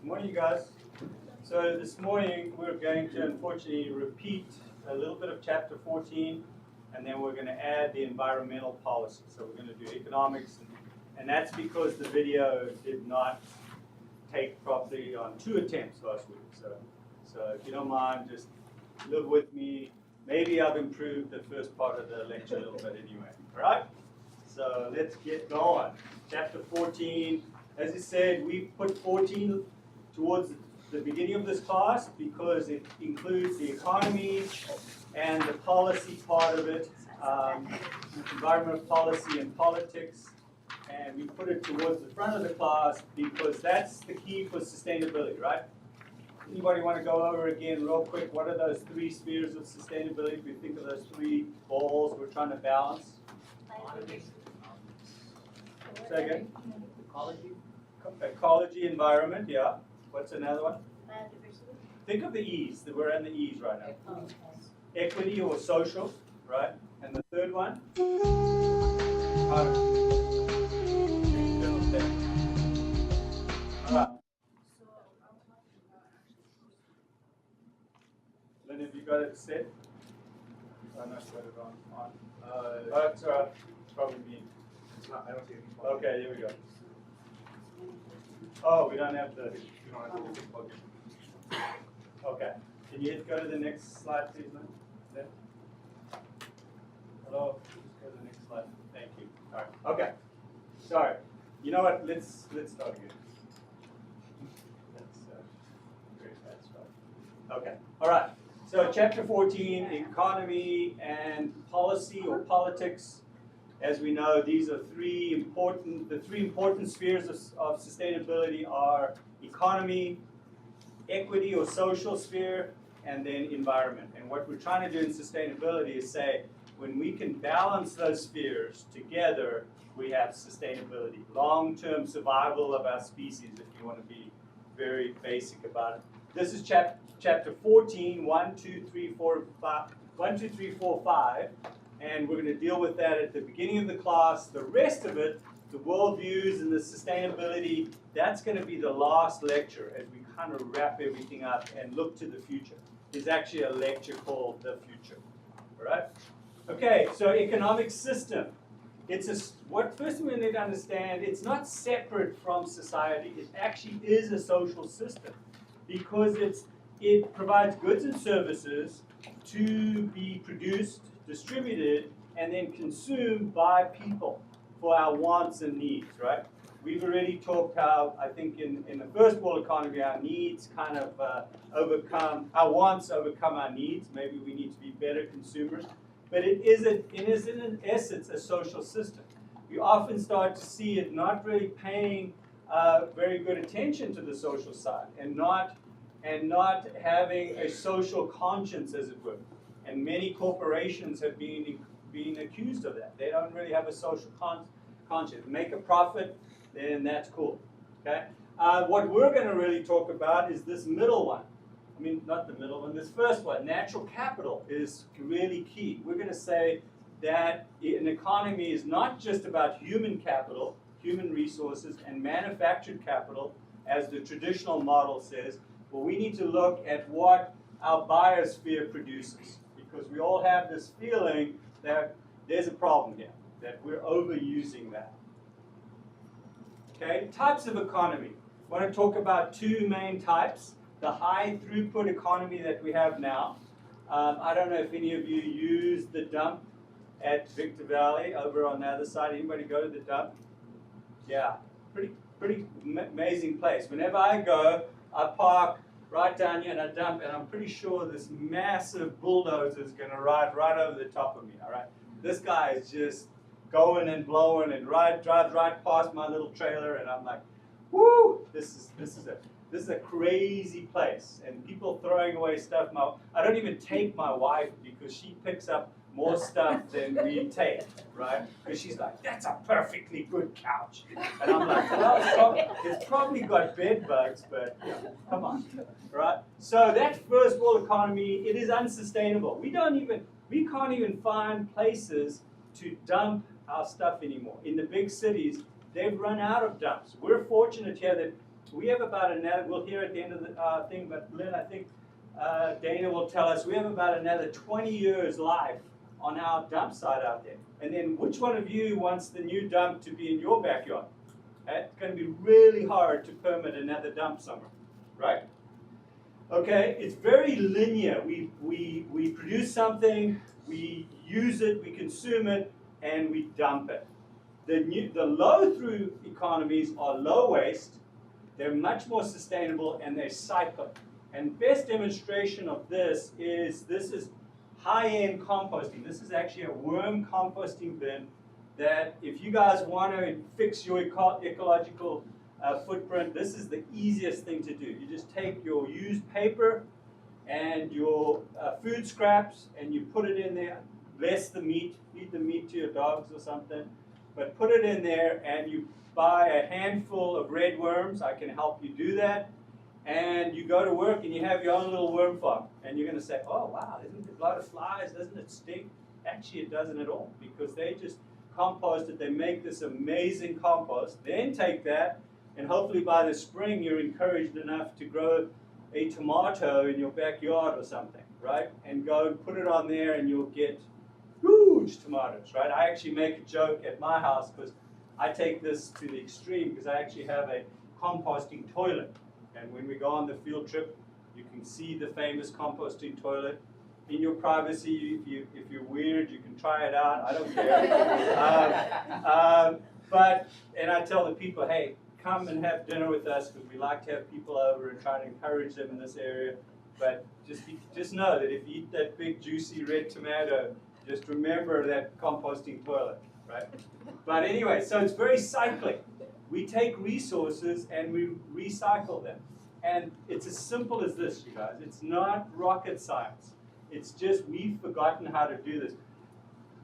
Morning, guys. So this morning we're going to unfortunately repeat a little bit of chapter 14, and then we're going to add the environmental policy. So we're going to do economics, and that's because the video did not take properly on 2 attempts last week. So if you don't mind, just live with me. Maybe I've improved the first part of the lecture a little bit anyway. All right? So let's get going. Chapter 14. As I said, we put 14 towards the beginning of this class because it includes the economy and the policy part of it, environmental policy and politics. And we put it towards the front of the class because that's the key for sustainability, right? Anybody want to go over again real quick? What are those 3 spheres of sustainability? If we think of those 3 balls we're trying to balance. Say again? Ecology, environment, yeah. What's another one? Biodiversity. Think of the E's. We're in the E's right now. Equity or social, right? And the third one? All right. Lynn, have you got it set? I'm not got it on. It's probably me. It's not, I don't see any. Okay, here we go. Oh, we don't have the. You don't have to take plug in. Okay. Can you go to the next slide, please, Lynn? There. Hello. Just go to the next slide. Thank you. All right. Okay. Sorry. You know what? Let's start again. That's very fast. Right? Okay. All right. So chapter 14, economy and policy or politics. As we know, these are the 3 important spheres of sustainability are economy, equity or social sphere, and then environment. And what we're trying to do in sustainability is say, when we can balance those spheres together, we have sustainability, long-term survival of our species, if you want to be very basic about it. This is chapter 14, 1, 2, 3, 4, 5, 1, 2, 3, 4, 5. And we're going to deal with that at the beginning of the class. The rest of it, the worldviews and the sustainability, that's going to be the last lecture as we kind of wrap everything up and look to the future. There's actually a lecture called The Future. All right? Okay, so economic system. First we need to understand, it's not separate from society. It actually is a social system because it provides goods and services to be produced, distributed, and then consumed by people for our wants and needs, right? We've already talked how, I think in the first world economy, our needs kind of our wants overcome our needs. Maybe we need to be better consumers. But it is in essence a social system. We often start to see it not really paying very good attention to the social side and not having a social conscience, as it were. And many corporations have been accused of that. They don't really have a social conscience. Make a profit, then that's cool. Okay. What we're going to really talk about is this middle one. I mean, not the middle one. This first one, natural capital, is really key. We're going to say that an economy is not just about human capital, human resources, and manufactured capital, as the traditional model says. But we need to look at what our biosphere produces. Because we all have this feeling that there's a problem here, that we're overusing that. Okay, types of economy. I want to talk about 2 main types. The high throughput economy that we have now. I don't know if any of you use the dump at Victor Valley over on the other side. Anybody go to the dump? Yeah, pretty amazing place. Whenever I go, I park right down here and I dump, and I'm pretty sure this massive bulldozer is going to ride right over the top of me, all right? This guy is just going and blowing and drives right past my little trailer, and I'm like, whoo, this is a crazy place, and people throwing away stuff. I don't even take my wife because she picks up more stuff than we take, right? Because she's like, that's a perfectly good couch. And I'm like, well, it's probably got bed bugs, but yeah, come on, right? So that first world economy, it is unsustainable. We can't even find places to dump our stuff anymore. In the big cities, they've run out of dumps. We're fortunate here that we have about another, we'll hear at the end of the thing, but Lynn, I think Dana will tell us, we have about another 20 years life on our dump site out there. And then which one of you wants the new dump to be in your backyard? It's going to be really hard to permit another dump somewhere, right? Okay, it's very linear. We produce something, we use it, we consume it, and we dump it. The low-through economies are low waste, they're much more sustainable, and they cycle. And best demonstration of this is high-end composting. This is actually a worm composting bin that if you guys want to fix your ecological footprint, this is the easiest thing to do. You just take your used paper and your food scraps and you put it in there, less the meat, feed the meat to your dogs or something, but put it in there and you buy a handful of red worms. I can help you do that. And you go to work and you have your own little worm farm. And you're going to say, oh wow, isn't it a lot of flies? Doesn't it stink? Actually, it doesn't at all, because they just compost it. They make this amazing compost. Then take that, and hopefully by the spring you're encouraged enough to grow a tomato in your backyard or something, right? And go and put it on there and you'll get huge tomatoes, right? I actually make a joke at my house because I take this to the extreme because I actually have a composting toilet. And when we go on the field trip, you can see the famous composting toilet. In your privacy, if you're weird, you can try it out. I don't care. And I tell the people, hey, come and have dinner with us because we like to have people over and try to encourage them in this area. But just know that if you eat that big, juicy red tomato, just remember that composting toilet, right? But anyway, so it's very cyclic. We take resources and we recycle them. And it's as simple as this, you guys. It's not rocket science. It's just we've forgotten how to do this.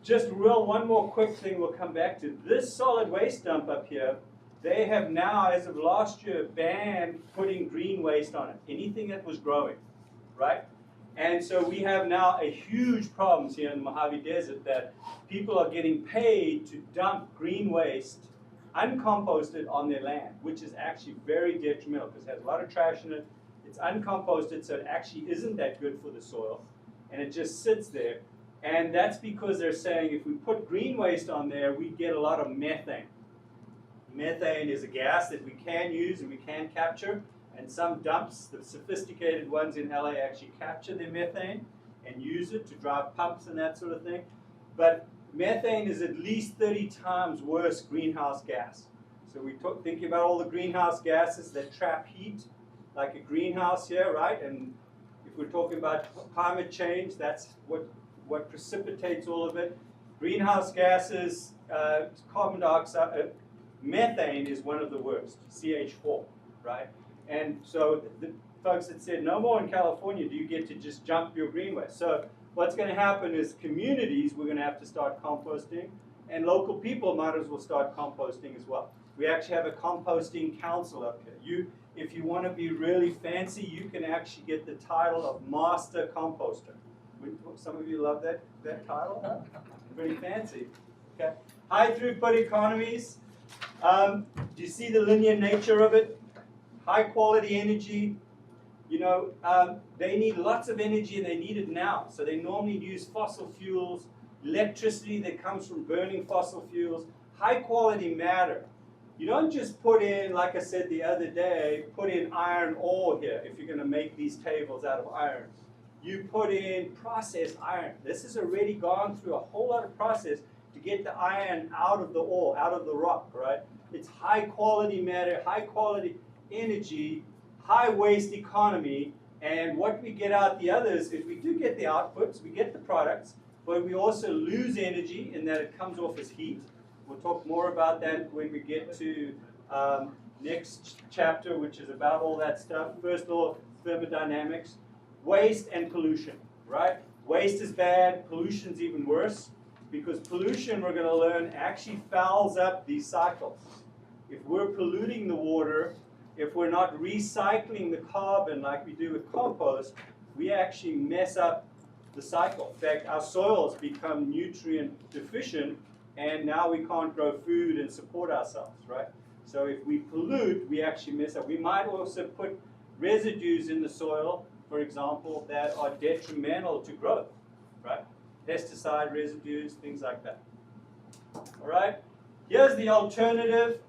Just one more quick thing we'll come back to. This solid waste dump up here, they have now, as of last year, banned putting green waste on it. Anything that was growing, right? And so we have now a huge problem here in the Mojave Desert that people are getting paid to dump green waste uncomposted on their land, which is actually very detrimental because it has a lot of trash in it. It's uncomposted, so it actually isn't that good for the soil, and it just sits there. And that's because they're saying if we put green waste on there, we get a lot of methane. Methane is a gas that we can use and we can capture, and some dumps, the sophisticated ones in LA, actually capture their methane and use it to drive pumps and that sort of thing. But methane is at least 30 times worse greenhouse gas. So we thinking about all the greenhouse gases that trap heat, like a greenhouse here, right? And if we're talking about climate change, that's what precipitates all of it. Greenhouse gases, carbon dioxide, methane is one of the worst, CH4, right? And so the folks that said, no more in California do you get to just jump your green waste. So what's going to happen is communities, we're going to have to start composting, and local people might as well start composting as well. We actually have a composting council up here. If you want to be really fancy, you can actually get the title of master composter. Some of you love that title, huh? Pretty fancy. Okay. High throughput economies. Do you see the linear nature of it? High quality energy. You know, they need lots of energy and they need it now. So they normally use fossil fuels, electricity that comes from burning fossil fuels, high quality matter. You don't just put in, like I said the other day, put in iron ore here if you're going to make these tables out of iron. You put in processed iron. This has already gone through a whole lot of process to get the iron out of the ore, out of the rock, right? It's high quality matter, high quality energy, high waste economy, and what we get out the others is we do get the outputs, we get the products, but we also lose energy in that it comes off as heat. We'll talk more about that when we get to next chapter, which is about all that stuff. First law, thermodynamics, waste and pollution, right? Waste is bad, pollution's even worse, because pollution, we're going to learn, actually fouls up these cycles. If we're polluting the water, if we're not recycling the carbon like we do with compost, we actually mess up the cycle. In fact, our soils become nutrient deficient, and now we can't grow food and support ourselves, right? So if we pollute, we actually mess up. We might also put residues in the soil, for example, that are detrimental to growth, right? Pesticide residues, things like that. All right. Here's the alternative.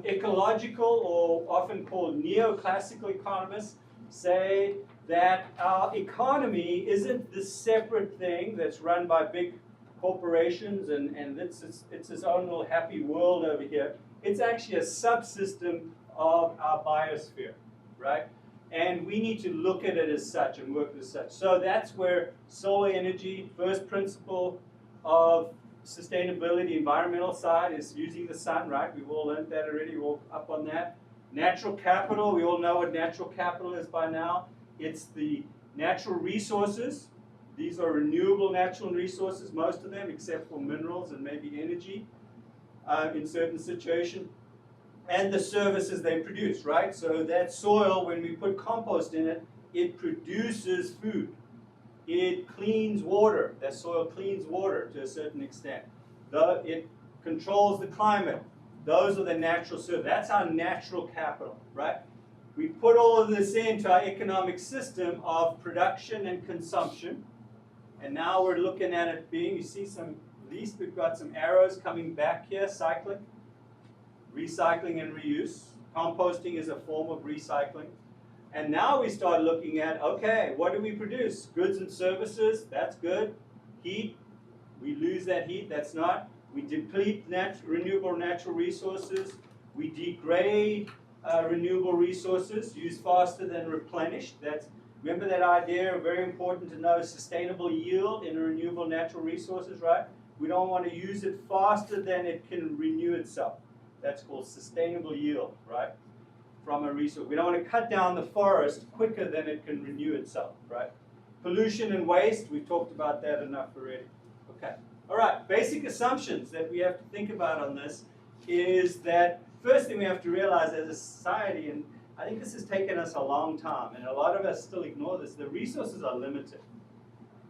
Ecological, or often called neoclassical economists, say that our economy isn't this separate thing that's run by big corporations and it's its own little happy world over here. It's actually a subsystem of our biosphere, right? And we need to look at it as such and work as such. So that's where solar energy, first principle of sustainability, environmental side, is using the sun, right? We've all learned that already, we're all up on that. Natural capital, we all know what natural capital is by now. It's the natural resources. These are renewable natural resources, most of them, except for minerals and maybe energy in certain situations. And the services they produce, right? So that soil, when we put compost in it, it produces food. It cleans water. That soil cleans water to a certain extent. It controls the climate. Those are the natural services. That's our natural capital, right? We put all of this into our economic system of production and consumption. And now we're looking at it being, you see some, at least we've got some arrows coming back here, cycling. Recycling and reuse. Composting is a form of recycling. And now we start looking at, okay, what do we produce? Goods and services, that's good. Heat, we lose that heat, that's not. We deplete renewable natural resources. We degrade renewable resources, use faster than replenished. Remember that idea, very important to know, sustainable yield in renewable natural resources, right? We don't want to use it faster than it can renew itself. That's called sustainable yield, right? From a resource. We don't want to cut down the forest quicker than it can renew itself, right? Pollution and waste, we've talked about that enough already. Okay. All right, basic assumptions that we have to think about on this is that first thing we have to realize as a society, and I think this has taken us a long time, and a lot of us still ignore this, the resources are limited.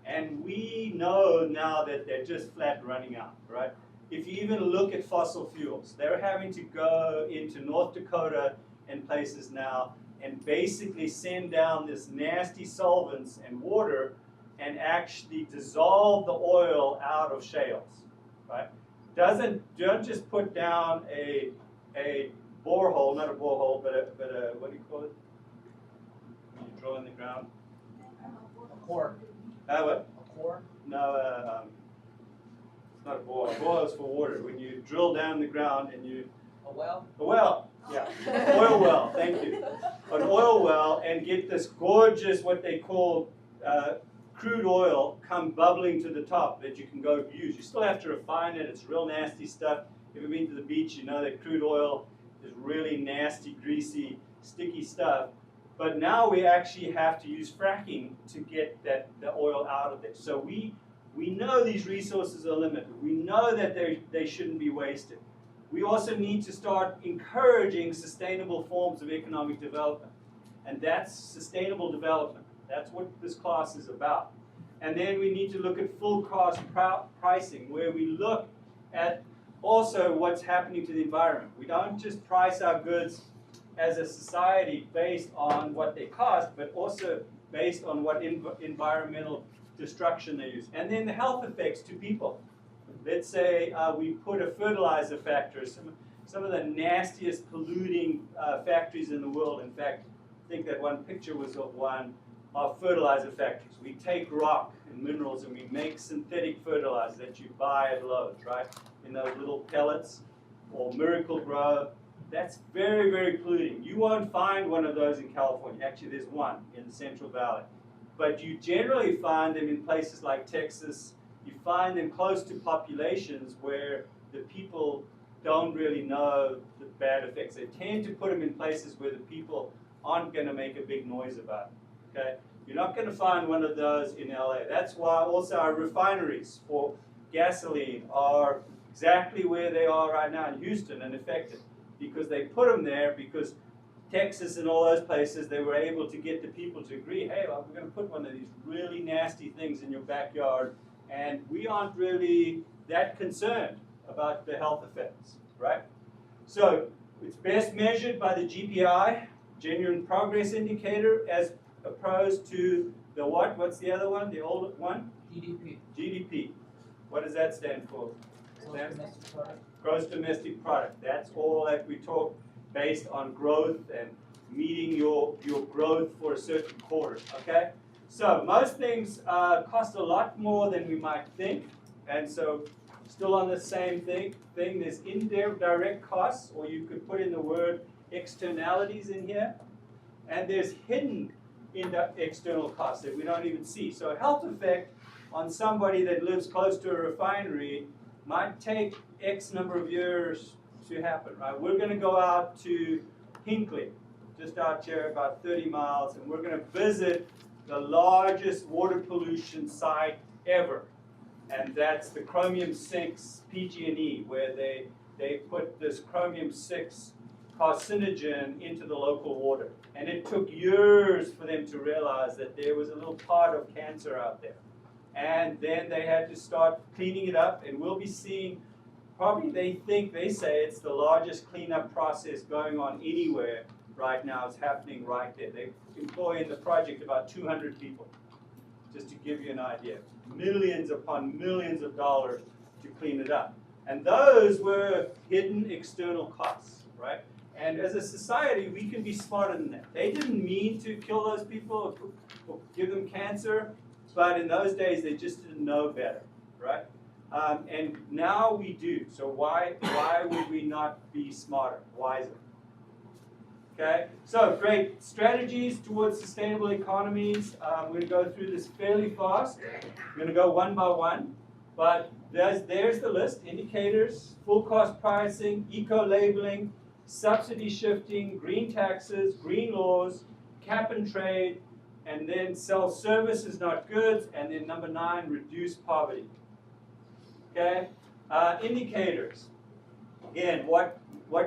And we know now that they're just flat running out, right? If you even look at fossil fuels, they're having to go into North Dakota and places now and basically send down this nasty solvents and water and actually dissolve the oil out of shales, right? Don't just put down a borehole, not a borehole, but a what do you call it? When you drill in the ground? A core. What? A core? No, it's not a bore. A bore is for water. When you drill down the ground and you... A well? A well, yeah. Oil well, thank you. An oil well, and get this gorgeous, what they call crude oil, come bubbling to the top that you can go use. You still have to refine it. It's real nasty stuff. If you've been to the beach, you know that crude oil is really nasty, greasy, sticky stuff. But now we actually have to use fracking to get the oil out of it. So we know these resources are limited. We know that they shouldn't be wasted. We also need to start encouraging sustainable forms of economic development. And that's sustainable development. That's what this class is about. And then we need to look at full cost pricing, where we look at also what's happening to the environment. We don't just price our goods as a society based on what they cost, but also based on what environmental destruction they use. And then the health effects to people. Let's say we put a fertilizer factory, some of the nastiest polluting factories in the world. In fact, I think that one picture was of one of fertilizer factories. We take rock and minerals and we make synthetic fertilizer that you buy at Lowe's, right? In those little pellets or Miracle Grow. That's very, very polluting. You won't find one of those in California. Actually, there's one in the Central Valley. But you generally find them in places like Texas. You find them close to populations where the people don't really know the bad effects. They tend to put them in places where the people aren't going to make a big noise about it. Okay? You're not going to find one of those in LA. That's why also our refineries for gasoline are exactly where they are right now in Houston and effective. Because they put them there because Texas and all those places, they were able to get the people to agree, hey, well, we're going to put one of these really nasty things in your backyard, and we aren't really that concerned about the health effects, right? So It's best measured by the GPI, genuine progress indicator, as opposed to the what? What's the other one? The old one? GDP. GDP. What does that stand for? Gross domestic product. Gross domestic product. That's all that we talk based on growth and meeting your growth for a certain quarter, okay? So most things cost a lot more than we might think, and so still on the same thing, there's indirect costs, or you could put in the word externalities in here, and there's hidden external costs that we don't even see. So a health effect on somebody that lives close to a refinery might take X number of years to happen, right? We're going to go out to Hinkley, just out here about 30 miles, and we're going to visit the largest water pollution site ever. And that's the chromium-6 PG&E, where they put this chromium-6 carcinogen into the local water. And it took years for them to realize that there was a little part of cancer out there. And then they had to start cleaning it up, and we'll be seeing, probably they say it's the largest cleanup process going on anywhere right now. It's happening right there. They employ in the project about 200 people, just to give you an idea. Millions upon millions of dollars to clean it up. And those were hidden external costs, right? And as a society, we can be smarter than that. They didn't mean to kill those people or give them cancer, but in those days, they just didn't know better, right? And now we do. So why would we not be smarter, wiser? Okay, so great strategies towards sustainable economies. We're going to go through this fairly fast. We're going to go one by one, but there's the list: indicators, full cost pricing, eco-labeling, subsidy shifting, green taxes, green laws, cap and trade, and then sell services, not goods, and then number 9, reduce poverty. Okay, indicators. Again, what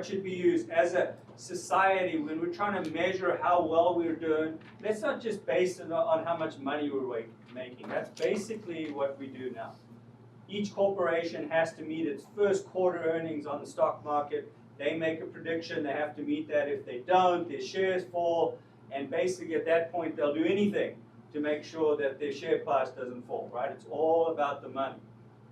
should be used as a society when we're trying to measure how well we're doing? Let's not just base it on how much money we're making. That's basically what we do now. Each corporation has to meet its first quarter earnings on the stock market. They make a prediction. They have to meet that. If they don't, their shares fall. And basically at that point, they'll do anything to make sure that their share price doesn't fall, right? It's all about the money.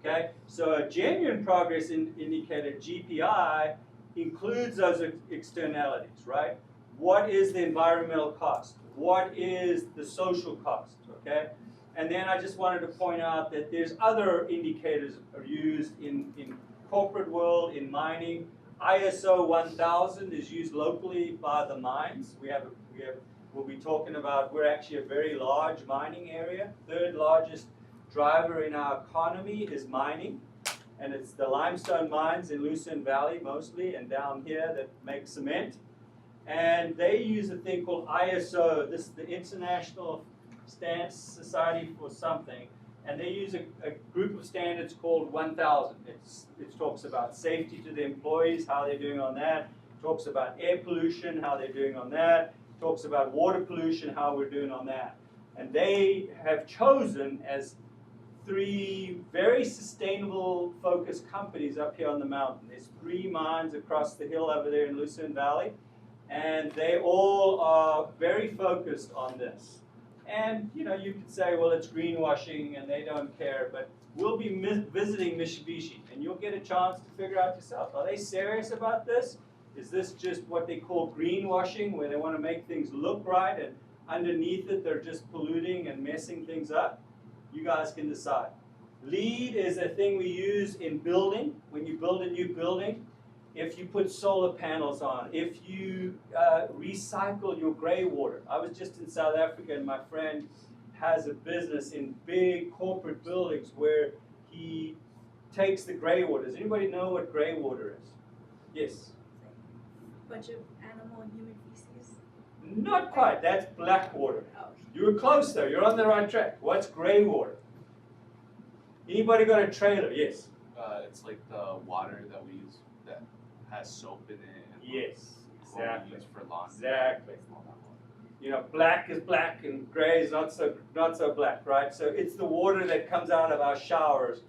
Okay, so a genuine progress indicator, GPI, includes those externalities, right? What is the environmental cost? What is the social cost, okay? And then I just wanted to point out that there's other indicators are used in corporate world, in mining. ISO 1000 is used locally by the mines. We'll be talking about, we're actually a very large mining area. Third largest driver in our economy is mining, and it's the limestone mines in Lucerne Valley mostly, and down here that make cement. And they use a thing called ISO. This is the International Society for something, and they use a group of standards called 1000. It talks about safety to the employees, how they're doing on that. It talks about air pollution, how they're doing on that. It talks about water pollution, how we're doing on that. And they have chosen as 3 very sustainable focused companies up here on the mountain. There's 3 mines across the hill over there in Lucerne Valley, and they all are very focused on this. And you could say, well, it's greenwashing and they don't care, but we'll be visiting Mitsubishi, and you'll get a chance to figure out yourself, are they serious about this? Is this just what they call greenwashing, where they want to make things look right, and underneath it they're just polluting and messing things up? You guys can decide. LEED is a thing we use in building. When you build a new building, if you put solar panels on, if you recycle your gray water. I was just in South Africa, and my friend has a business in big corporate buildings where he takes the gray water. Does anybody know what gray water is? Yes? Bunch of animal and human feces. Not quite. That's black water. Oh. You were close though. You're on the right track. What's gray water? Anybody got a trailer? Yes. It's like the water that we use that has soap in it. And Yes, what we exactly. use for laundry. Exactly. Black is black and gray is not so black, right? So it's the water that comes out of our showers,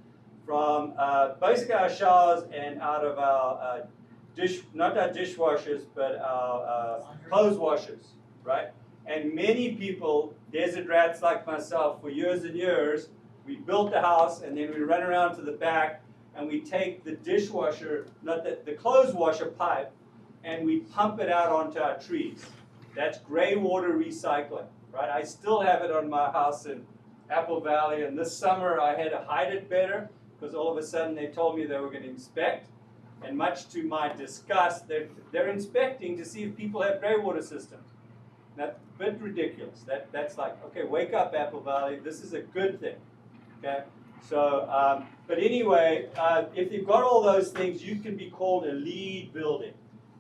from basically our showers and out of our not our dishwashers, but our clothes washers, right? And many people, desert rats like myself, for years and years, we built the house and then we run around to the back and we take the dishwasher, not the clothes washer pipe, and we pump it out onto our trees. That's gray water recycling, right? I still have it on my house in Apple Valley, and this summer I had to hide it better because all of a sudden they told me they were going to inspect, and much to my disgust, they're inspecting to see if people have gray water systems. That's a bit ridiculous. That's like, okay, wake up, Apple Valley. This is a good thing, okay? So, but anyway, if you've got all those things, you can be called a LEED building,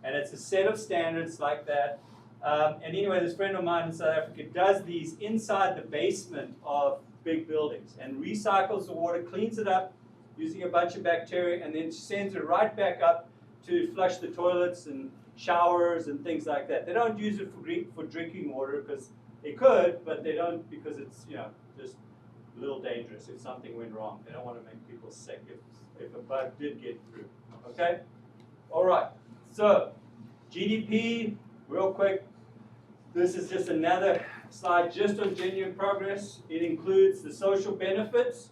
and it's a set of standards like that. And anyway, this friend of mine in South Africa does these inside the basement of big buildings and recycles the water, cleans it up using a bunch of bacteria, and then sends it right back up to flush the toilets and showers and things like that. They don't use it for drinking water because they could, but they don't because it's, you know, just a little dangerous if something went wrong. They don't want to make people sick if a bug did get through. Okay? All right. So, GDP, real quick. This is just another slide just on genuine progress. It includes the social benefits.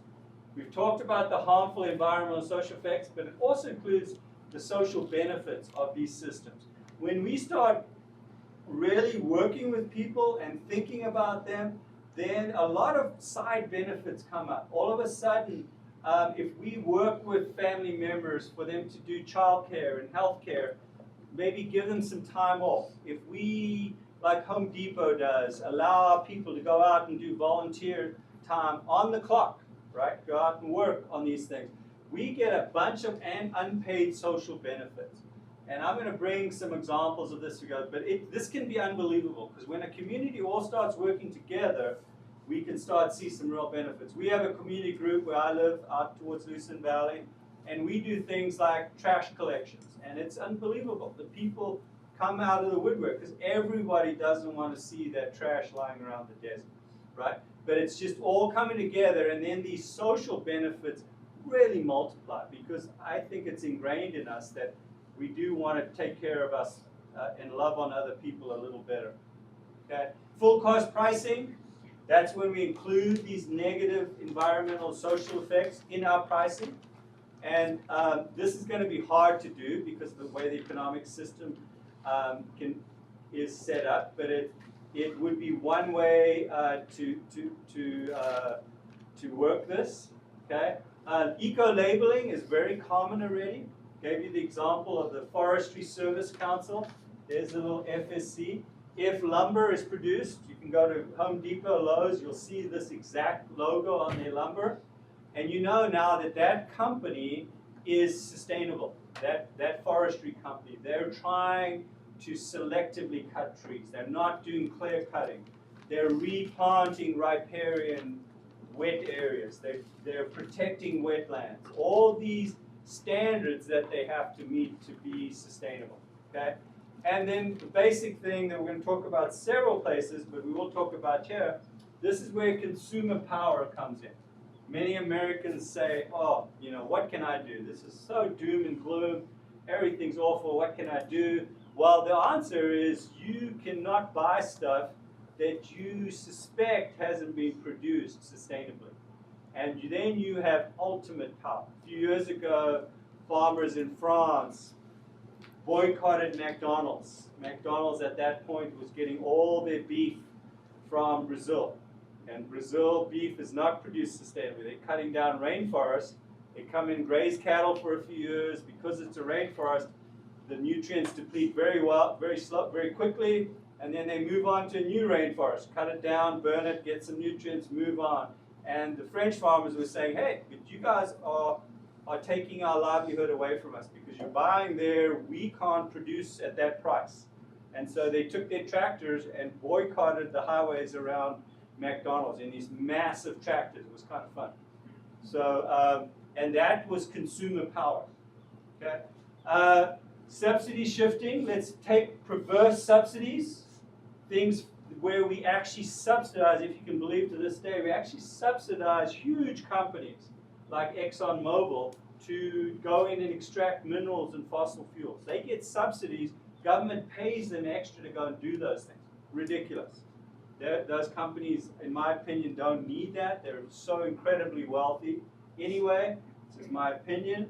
We've talked about the harmful environmental and social effects, but it also includes the social benefits of these systems. When we start really working with people and thinking about them, then a lot of side benefits come up. All of a sudden, if we work with family members for them to do childcare and healthcare, maybe give them some time off. If we, like Home Depot does, allow our people to go out and do volunteer time on the clock, right? Go out and work on these things. We get a bunch of unpaid social benefits. And I'm going to bring some examples of this together, but this can be unbelievable because when a community all starts working together, we can start to see some real benefits. We have a community group where I live out towards Lucerne Valley, and we do things like trash collections, and it's unbelievable. The people come out of the woodwork because everybody doesn't want to see that trash lying around the desert, right? But it's just all coming together, and then these social benefits really multiply because I think it's ingrained in us that we do want to take care of us and love on other people a little better. Okay? Full cost pricing, that's when we include these negative environmental social effects in our pricing. And this is going to be hard to do because of the way the economic system is set up, but it would be one way to work this. Okay? Eco-labeling is very common already. Gave you the example of the Forestry Service Council. There's a little FSC. If lumber is produced, you can go to Home Depot, Lowe's, you'll see this exact logo on their lumber. And you know now that that company is sustainable. That forestry company, they're trying to selectively cut trees. They're not doing clear cutting. They're replanting riparian wet areas. They're protecting wetlands. All these standards that they have to meet to be sustainable. Okay? And then the basic thing that we're going to talk about several places, but we will talk about here, this is where consumer power comes in. Many Americans say, oh, you know, what can I do? This is so doom and gloom. Everything's awful. What can I do? Well, the answer is you cannot buy stuff that you suspect hasn't been produced sustainably. And then you have ultimate power. A few years ago, farmers in France boycotted McDonald's. McDonald's at that point was getting all their beef from Brazil. And Brazil beef is not produced sustainably. They're cutting down rainforests. They come in, graze cattle for a few years. Because it's a rainforest, the nutrients deplete very quickly, and then they move on to a new rainforest. Cut it down, burn it, get some nutrients, move on. And the French farmers were saying, hey, but you guys are taking our livelihood away from us because you're buying there, we can't produce at that price. And so they took their tractors and boycotted the highways around McDonald's in these massive tractors. It was kind of fun. So, and that was consumer power. Okay? Subsidy shifting, let's take perverse subsidies, things where we actually subsidize, if you can believe to this day, we actually subsidize huge companies like ExxonMobil to go in and extract minerals and fossil fuels. They get subsidies. Government pays them extra to go and do those things. Ridiculous. Those companies, in my opinion, don't need that. They're so incredibly wealthy. Anyway, this is my opinion.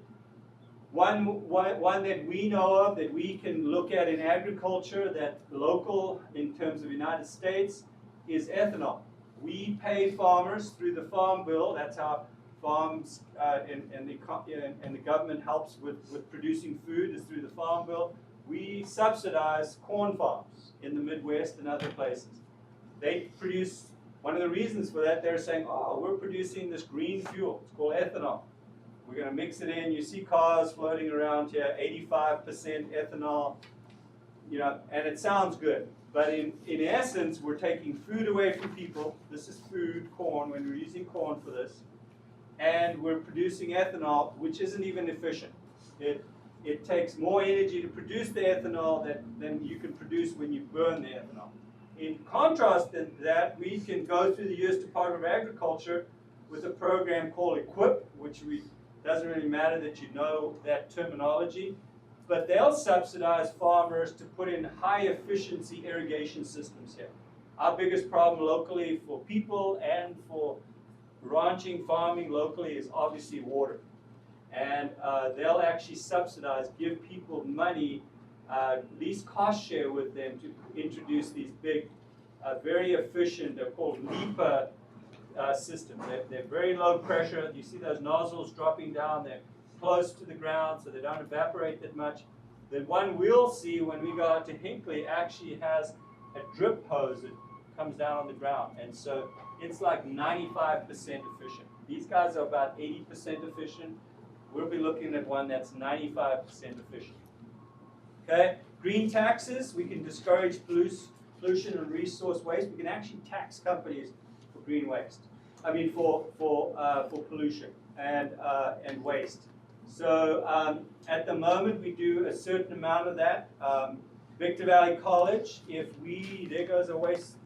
One that we know of that we can look at in agriculture, that local in terms of the United States, is ethanol. We pay farmers through the Farm Bill. That's how farms and the government helps with producing food, is through the Farm Bill. We subsidize corn farms in the Midwest and other places. They produce, one of the reasons for that, they're saying, oh, we're producing this green fuel. It's called ethanol. We're going to mix it in. You see cars floating around here, 85% ethanol, you know, and it sounds good. But in essence, we're taking food away from people. This is food, corn, when we're using corn for this. And we're producing ethanol, which isn't even efficient. It takes more energy to produce the ethanol than you can produce when you burn the ethanol. In contrast to that, we can go through the U.S. Department of Agriculture with a program called EQIP, which doesn't really matter that you know that terminology, but they'll subsidize farmers to put in high efficiency irrigation systems here. Our biggest problem locally for people and for ranching, farming locally is obviously water. And they'll actually subsidize, give people money, least cost share with them to introduce these big, very efficient, they're called LIPA systems. They're very low pressure. You see those nozzles dropping down, they're close to the ground so they don't evaporate that much. The one we'll see when we go out to Hinckley actually has a drip hose that comes down on the ground. And so it's like 95% efficient. These guys are about 80% efficient. We'll be looking at one that's 95% efficient. Okay, green taxes, we can discourage pollution and resource waste. We can actually tax companies for green waste. I mean for pollution and waste. So at the moment we do a certain amount of that. Victor Valley College, there goes a waste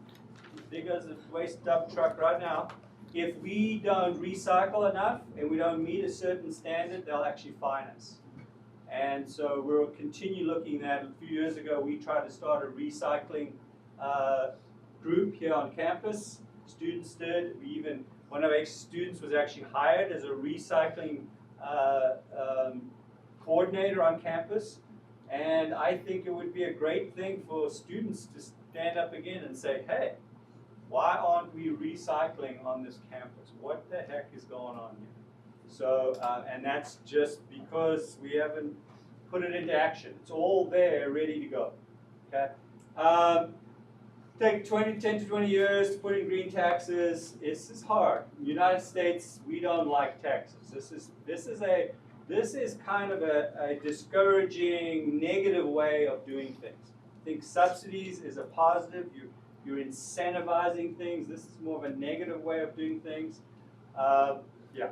dump truck right now. If we don't recycle enough and we don't meet a certain standard, they'll actually fine us. And so we'll continue looking at it. A few years ago, we tried to start a recycling group here on campus. Students did. One of our students was actually hired as a recycling coordinator on campus. And I think it would be a great thing for students to stand up again and say, hey, why aren't we recycling on this campus? What the heck is going on here? So, and that's just because we haven't put it into action. It's all there, ready to go. Okay. Take 10 to 20 years to put in green taxes. It's hard. In the United States, we don't like taxes. This is kind of a discouraging, negative way of doing things. I think subsidies is a positive. You're incentivizing things. This is more of a negative way of doing things. Yeah.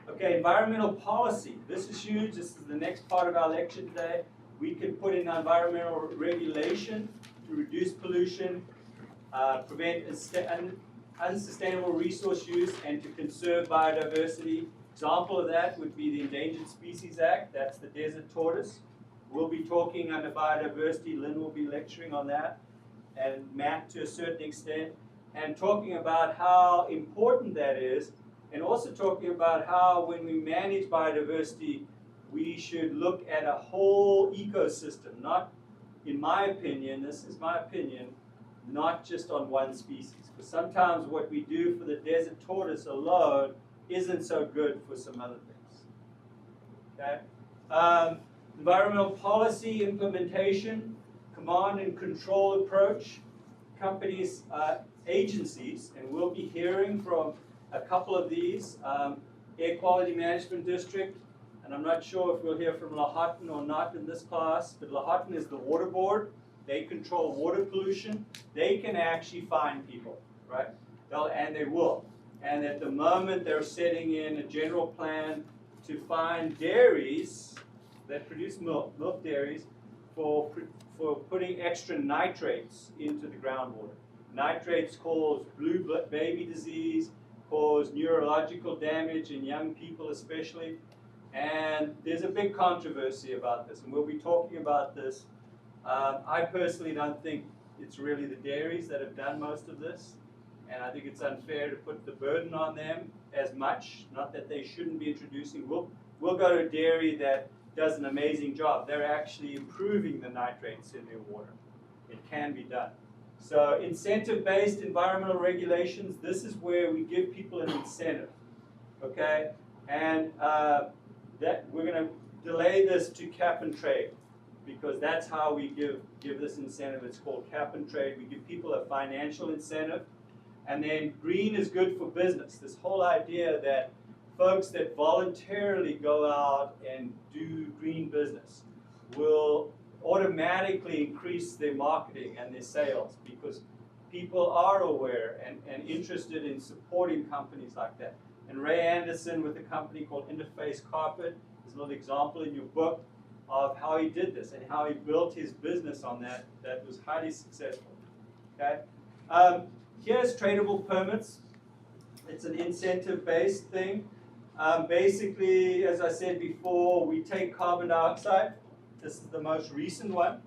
Okay, environmental policy. This is huge. This is the next part of our lecture today. We can put in environmental regulation to reduce pollution, prevent unsustainable resource use, and to conserve biodiversity. Example of that would be the Endangered Species Act. That's the desert tortoise. We'll be talking under biodiversity. Lynn will be lecturing on that, and Matt to a certain extent, and talking about how important that is, and also talking about how when we manage biodiversity, we should look at a whole ecosystem, not, in my opinion, this is my opinion, not just on one species. Because sometimes what we do for the desert tortoise alone isn't so good for some other things. Okay? Environmental policy implementation, command and control approach, companies, agencies, and we'll be hearing from a couple of these, Air Quality Management District, and I'm not sure if we'll hear from Lahoughton or not in this class, but Lahoughton is the water board. They control water pollution. They can actually fine people, right? And they will. And at the moment, they're setting in a general plan to fine dairies that produce milk dairies, for putting extra nitrates into the groundwater. Nitrates cause blue baby disease, cause neurological damage in young people especially. And there's a big controversy about this, and we'll be talking about this. I personally don't think it's really the dairies that have done most of this, and I think it's unfair to put the burden on them as much. Not that they shouldn't be introducing. We'll go to a dairy that does an amazing job. They're actually improving the nitrates in their water. It can be done. So incentive-based environmental regulations, this is where we give people an incentive, okay? And that we're going to delay this to cap and trade, because that's how we give this incentive. It's called cap and trade. We give people a financial incentive. And then green is good for business. This whole idea that folks that voluntarily go out and do green business will automatically increase their marketing and their sales, because people are aware and interested in supporting companies like that. And Ray Anderson with a company called Interface Carpet is a little example in your book of how he did this and how he built his business on that was highly successful. Okay? Here's tradable permits. It's an incentive-based thing. Basically, as I said before, we take carbon dioxide. This is the most recent one.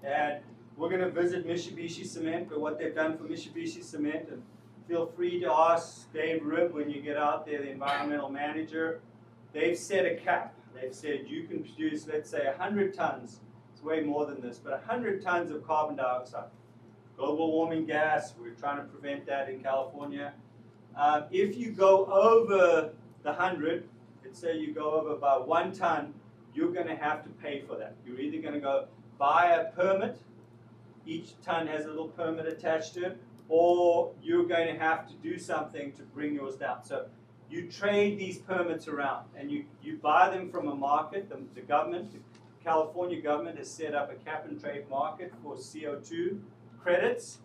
And we're going to visit Mitsubishi Cement for what they've done for Mitsubishi Cement. And feel free to ask Dave Ribb when you get out there, the environmental manager. They've set a cap. They've said you can produce, let's say, 100 tons. It's way more than this, but 100 tons of carbon dioxide. Global warming gas, we're trying to prevent that in California. If you go over the 100, let's say you go over by 1 ton, you're going to have to pay for that. You're either going to go buy a permit, each ton has a little permit attached to it, or you're going to have to do something to bring yours down. So you trade these permits around, and you buy them from a market. The government, the California government has set up a cap and trade market for CO2 credits,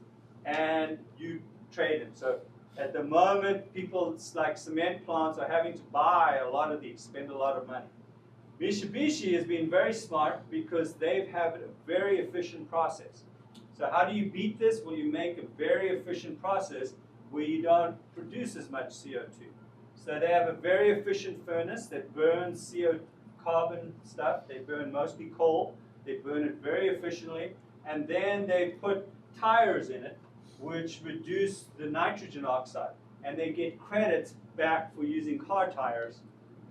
and you trade them. So at the moment, people like cement plants are having to buy a lot of these, spend a lot of money. Mitsubishi has been very smart because they have a very efficient process. So how do you beat this? Well, you make a very efficient process where you don't produce as much CO2. So they have a very efficient furnace that burns CO carbon stuff. They burn mostly coal. They burn it very efficiently. And then they put tires in it, which reduce the nitrogen oxide. And they get credits back for using car tires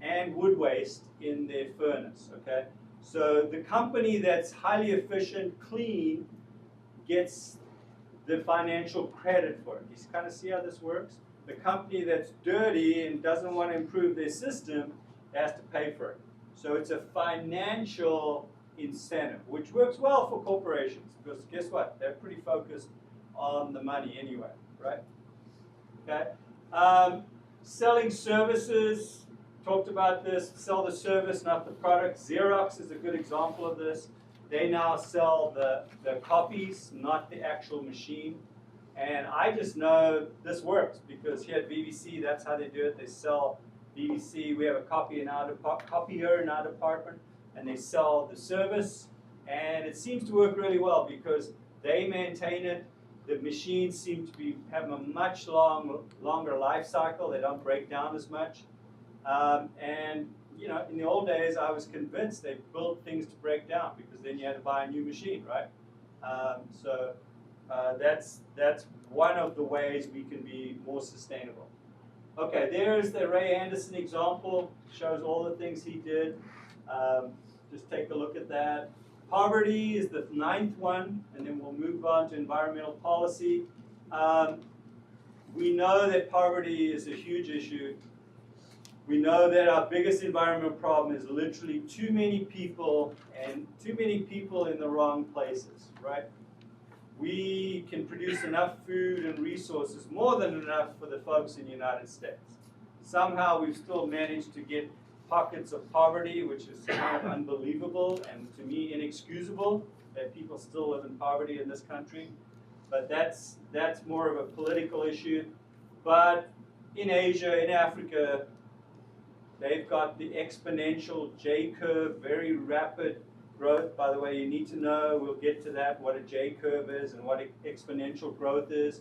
and wood waste in their furnace, okay? So the company that's highly efficient, clean, gets the financial credit for it. You kind of see how this works? The company that's dirty and doesn't want to improve their system has to pay for it. So it's a financial incentive, which works well for corporations, because guess what? They're pretty focused on the money anyway, right? Okay. Selling services, talked about this, sell the service, not the product. Xerox is a good example of this. They now sell the copies, not the actual machine. And I just know this works because here at BBC, that's how they do it. They sell BBC. We have a copier in our department, and they sell the service. And it seems to work really well because they maintain it. The machines seem to be having a much longer life cycle. They don't break down as much. And you know, in the old days, I was convinced they built things to break down because then you had to buy a new machine, right? That's one of the ways we can be more sustainable. Okay, there's the Ray Anderson example. Shows all the things he did. Just take a look at that. Poverty is the 9th one, and then we'll move on to environmental policy. We know that poverty is a huge issue. We know that our biggest environmental problem is literally too many people and too many people in the wrong places, right? We can produce enough food and resources, more than enough for the folks in the United States. Somehow we've still managed to get pockets of poverty, which is kind of unbelievable and to me inexcusable that people still live in poverty in this country. But that's more of a political issue. But in Asia, in Africa, they've got the exponential J-curve, very rapid growth. By the way, you need to know, we'll get to that, what a J-curve is and what exponential growth is.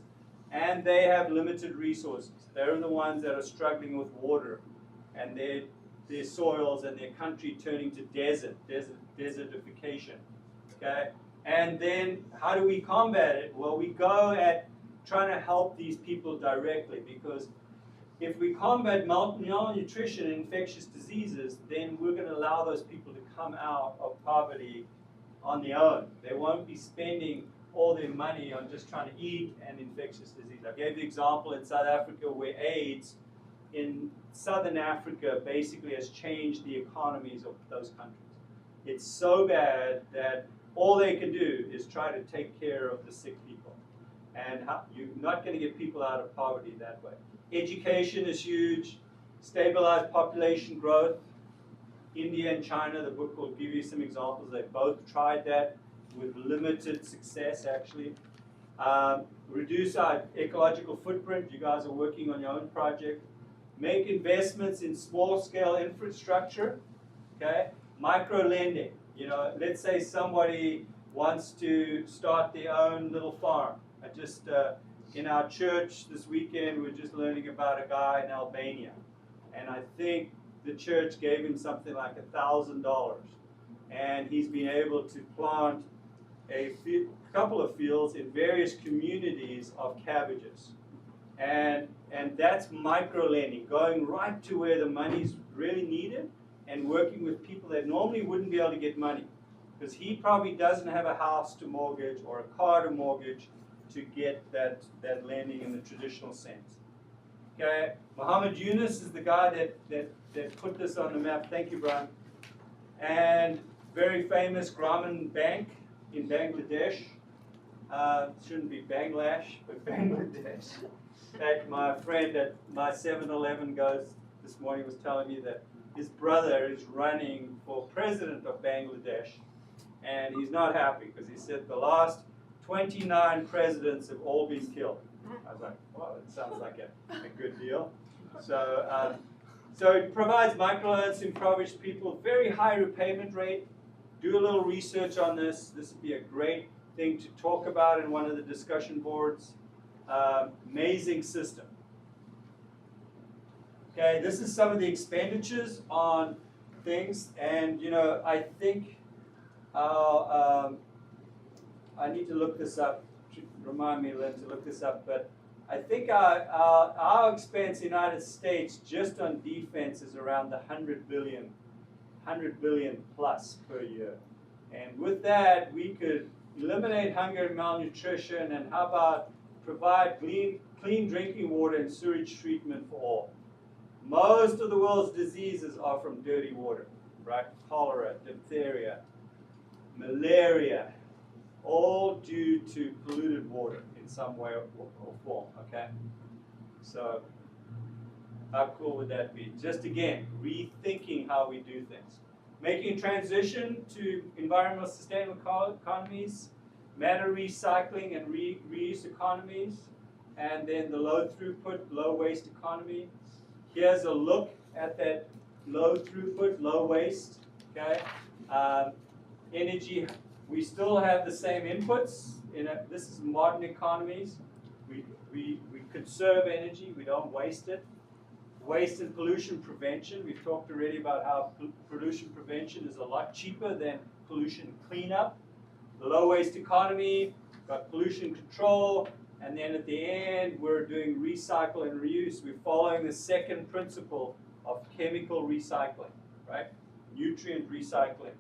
And they have limited resources. They're the ones that are struggling with water. And their soils and their country turning to desertification. Okay, and then how do we combat it? Well, we go at trying to help these people directly, because if we combat malnutrition and infectious diseases, then we're going to allow those people to come out of poverty on their own. They won't be spending all their money on just trying to eat and infectious disease. I gave the example in South Africa where AIDS in Southern Africa basically has changed the economies of those countries. It's so bad that all they can do is try to take care of the sick people. And you're not going to get people out of poverty that way. Education is huge. Stabilized population growth. India and China, the book will give you some examples. They both tried that with limited success, actually. Reduce our ecological footprint. You guys are working on your own project. Make investments in small-scale infrastructure. Okay, micro lending. You know, let's say somebody wants to start their own little farm. I just in our church this weekend, we're just learning about a guy in Albania, and I think the church gave him something like $1,000, and he's been able to plant a couple of fields in various communities of cabbages, and that's micro lending, going right to where the money's really needed, and working with people that normally wouldn't be able to get money, because he probably doesn't have a house to mortgage or a car to mortgage to get that lending in the traditional sense. Okay, Muhammad Yunus is the guy that put this on the map. Thank you, Brian. And very famous Grameen Bank in Bangladesh. Shouldn't be Bangladesh, but Bangladesh. In fact, my friend at my 7-Eleven goes this morning was telling me that his brother is running for president of Bangladesh, and he's not happy because he said the last 29 presidents have all been killed. I was like, well, it sounds like a good deal. So, so it provides microloans to impoverished people, very high repayment rate. Do a little research on this. This would be a great thing to talk about in one of the discussion boards. Amazing system. Okay, this is some of the expenditures on things, and you know, I think I need to look this up. Remind me, Lynn, to look this up. But I think our expense in the United States just on defense is around the 100 billion plus per year. And with that, we could eliminate hunger and malnutrition, and how about provide clean drinking water and sewage treatment for all. Most of the world's diseases are from dirty water, right? Cholera, diphtheria, malaria, all due to polluted water in some way or form, okay? So how cool would that be? Just again, rethinking how we do things. Making a transition to environmental sustainable economies, matter recycling and reuse economies, and then the low throughput, low waste economy. Here's a look at that low throughput, low waste, okay? Energy, we still have the same inputs. This is modern economies. We conserve energy, we don't waste it. Waste and pollution prevention, we've talked already about how pollution prevention is a lot cheaper than pollution cleanup. The low waste economy, got pollution control, and then at the end we're doing recycle and reuse. We're following the second principle of chemical recycling, right? Nutrient recycling.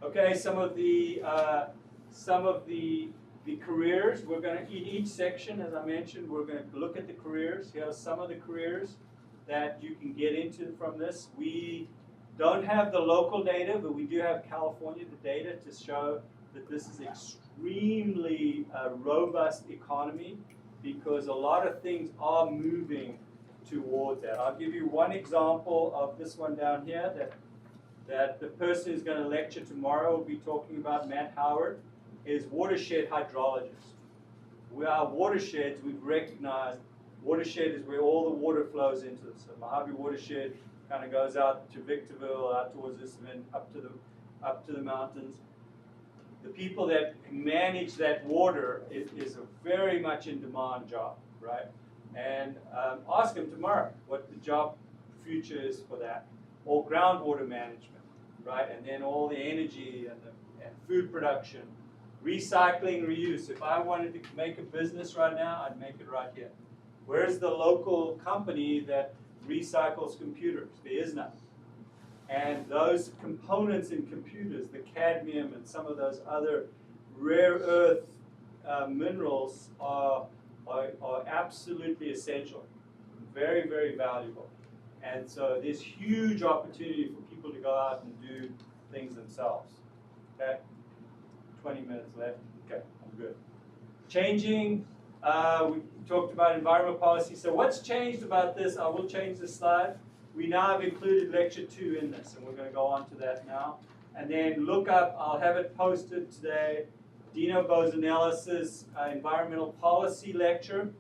Okay, some of the careers. We're going to, in each section, as I mentioned, we're going to look at the careers. Here are some of the careers that you can get into from this. We don't have the local data, but we do have California, the data to show that this is extremely robust economy, because a lot of things are moving towards that. I'll give you one example of this one down here that the person who's going to lecture tomorrow will be talking about, Matt Howard, is watershed hydrologists. We are watersheds, we've recognized watershed is where all the water flows into. So Mojave watershed kind of goes out to Victorville, out towards this and up to the mountains. The people that manage that water is a very much in demand job, right? And ask them tomorrow what the job future is for that. Or groundwater management, right? And then all the energy and food production, recycling, reuse. If I wanted to make a business right now, I'd make it right here. Where's the local company that recycles computers? There is none. And those components in computers, the cadmium and some of those other rare earth minerals are absolutely essential, very, very valuable. And so there's huge opportunity for people to go out and do things themselves. Okay, 20 minutes left. Okay, I'm good. Changing, we talked about environmental policy. So what's changed about this? I will change the slide. We now have included lecture 2 in this, and we're going to go on to that now. And then look up, I'll have it posted today, Dino Bozanelis' environmental policy lecture.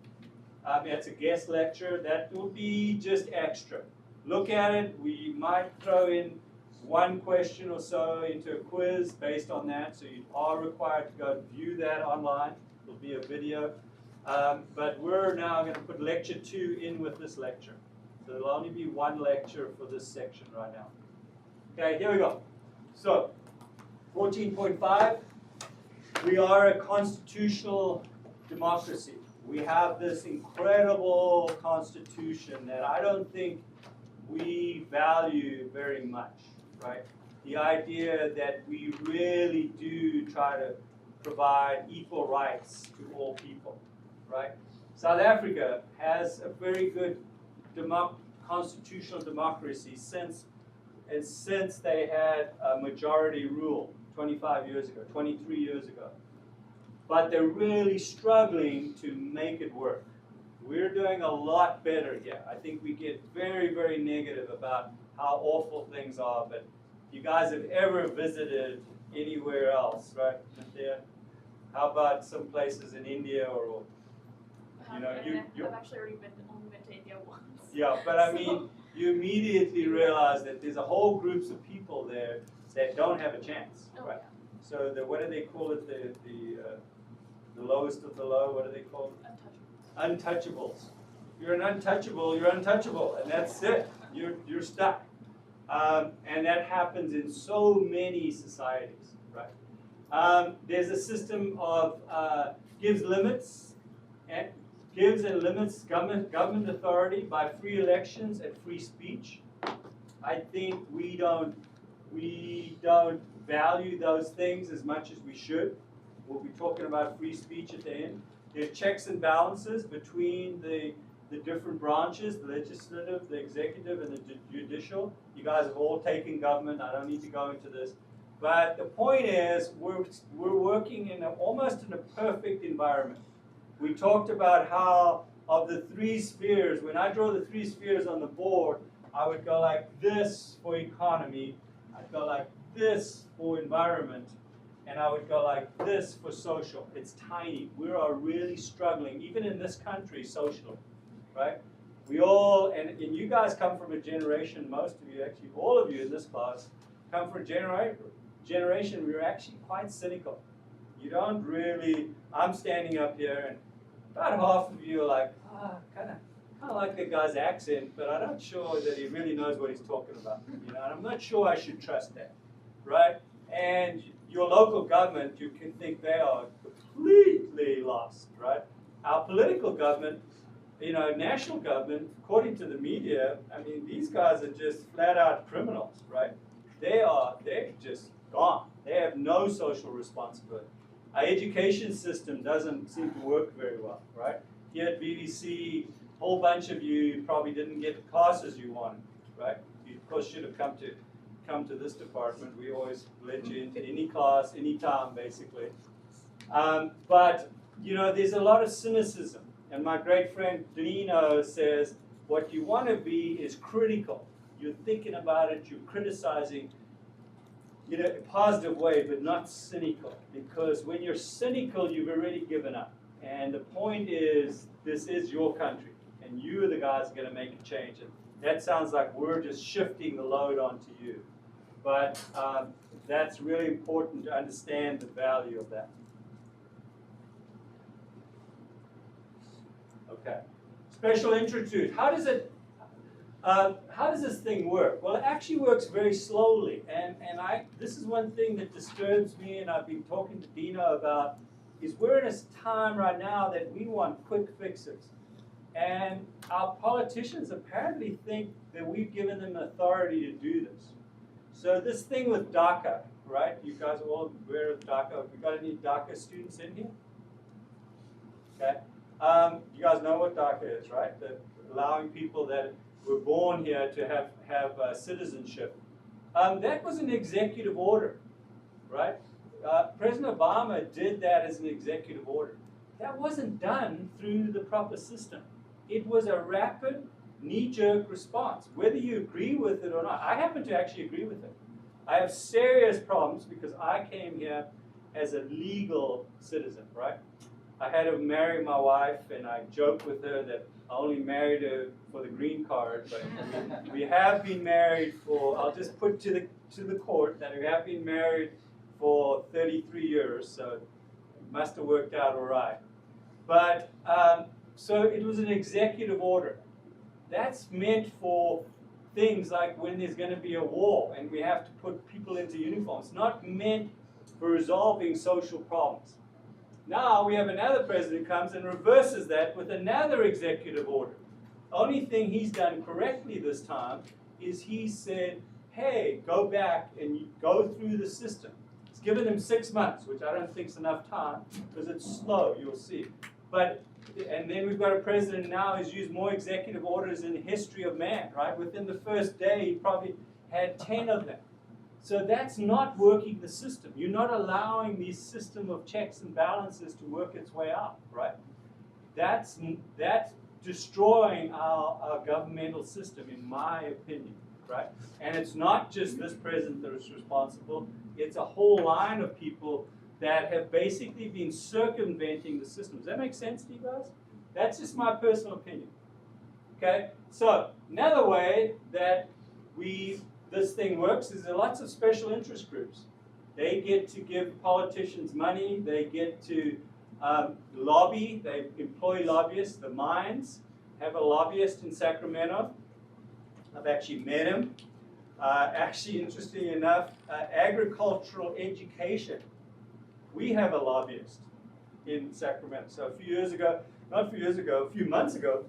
It's a guest lecture. That will be just extra. Look at it. We might throw in one question or so into a quiz based on that, so you are required to go view that online. It'll be a video. But we're now going to put lecture 2 in with this lecture. So there'll only be one lecture for this section right now. Okay, here we go. So, 14.5, we are a constitutional democracy. We have this incredible constitution that I don't think we value very much, right? The idea that we really do try to provide equal rights to all people, right? South Africa has a very good constitutional democracy since they had a majority rule 25 years ago, 23 years ago. But they're really struggling to make it work. We're doing a lot better here. I think we get very, very negative about how awful things are, but if you guys have ever visited anywhere else, right, Cynthia? How about some places in India or, you know, I've actually only been to India once. Yeah, but I mean, you immediately realize that there's a whole groups of people there that don't have a chance, right? So what do they call it? The lowest of the low. What do they call it? Untouchables. If you're an untouchable, you're untouchable, and that's it. You're stuck, and that happens in so many societies, right? There's a system of gives and limits government authority by free elections and free speech. I think we don't value those things as much as we should. We'll be talking about free speech at the end. There are checks and balances between the different branches, the legislative, the executive, and the judicial. You guys have all taken government. I don't need to go into this. But the point is, we're working in almost in a perfect environment. We talked about how of the 3 spheres, when I draw the 3 spheres on the board, I would go like this for economy, I'd go like this for environment, and I would go like this for social. It's tiny. We are really struggling, even in this country, socially, right? We all, and you guys come from a generation, most of you, actually all of you in this class, come from a generation where you're actually quite cynical. You don't really, I'm standing up here and about half of you are like, kind of like the guy's accent, but I'm not sure that he really knows what he's talking about. You know, and I'm not sure I should trust that, right? And your local government, you can think they are completely lost, right? Our political government, you know, national government, according to the media, I mean, these guys are just flat out criminals, right? They're just gone. They have no social responsibility. Our education system doesn't seem to work very well, right? Here at BBC, a whole bunch of you probably didn't get the classes you wanted, right? You, of course, should have come to this department. We always let you into any class, any time, basically. But, you know, there's a lot of cynicism. And my great friend Dino says, what you want to be is critical. You're thinking about it, you're criticizing, in a positive way, but not cynical. Because when you're cynical, you've already given up. And the point is, this is your country, and you are the guys going to make a change. And that sounds like we're just shifting the load onto you. But that's really important to understand the value of that. Okay. Special interest. How does it how does this thing work? Well, it actually works very slowly, and this is one thing that disturbs me, and I've been talking to Dina about, is we're in a time right now that we want quick fixes. And our politicians apparently think that we've given them authority to do this. So this thing with DACA, right? You guys are all aware of DACA. Have we got any DACA students in here? Okay. You guys know what DACA is, right? Allowing people that were born here to have citizenship. That was an executive order, right? President Obama did that as an executive order. That wasn't done through the proper system. It was a rapid, knee-jerk response, whether you agree with it or not. I happen to actually agree with it. I have serious problems because I came here as a legal citizen, right? I had to marry my wife, and I joke with her that I only married her for the green card, but we have been married for, I'll just put to the court that we have been married for 33 years, so it must have worked out all right. But, so it was an executive order. That's meant for things like when there's going to be a war and we have to put people into uniforms. Not meant for resolving social problems. Now we have another president comes and reverses that with another executive order. Only thing he's done correctly this time is he said, hey, go back and go through the system. It's given him 6 months, which I don't think is enough time because it's slow, you'll see. But, and then we've got a president now who's used more executive orders in the history of man, right? Within the first day, he probably had 10 of them. So that's not working the system. You're not allowing the system of checks and balances to work its way out, right? That's destroying our governmental system, in my opinion, right? And it's not just this president that is responsible. It's a whole line of people that have basically been circumventing the system. Does that make sense to you guys? That's just my personal opinion. Okay? So, another way that this thing works is there are lots of special interest groups. They get to give politicians money. They get to lobby. They employ lobbyists. The mines have a lobbyist in Sacramento. I've actually met him. Actually, interestingly enough, agricultural education. We have a lobbyist in Sacramento. So a few months ago,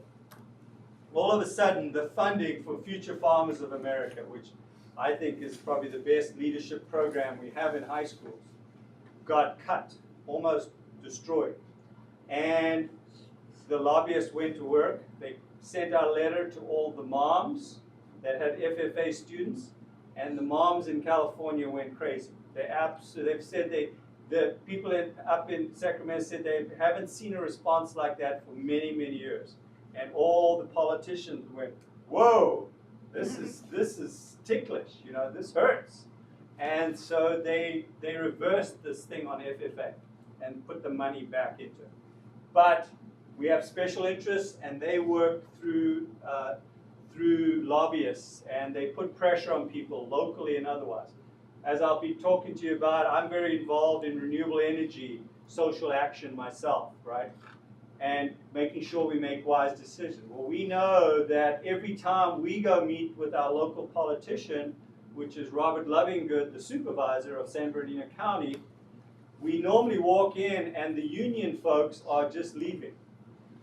all of a sudden, the funding for Future Farmers of America, which I think is probably the best leadership program we have in high schools, got cut, almost destroyed. And the lobbyists went to work. They sent out a letter to all the moms that had FFA students, and the moms in California went crazy. They've said the people up in Sacramento said they haven't seen a response like that for many, many years. And all the politicians went, whoa, this is ticklish, you know, this hurts. And so they reversed this thing on FFA and put the money back into it. But we have special interests, and they work through lobbyists, and they put pressure on people locally and otherwise. As I'll be talking to you about, I'm very involved in renewable energy, social action myself, right? And making sure we make wise decisions. Well, we know that every time we go meet with our local politician, which is Robert Lovingood, the supervisor of San Bernardino County, we normally walk in and the union folks are just leaving.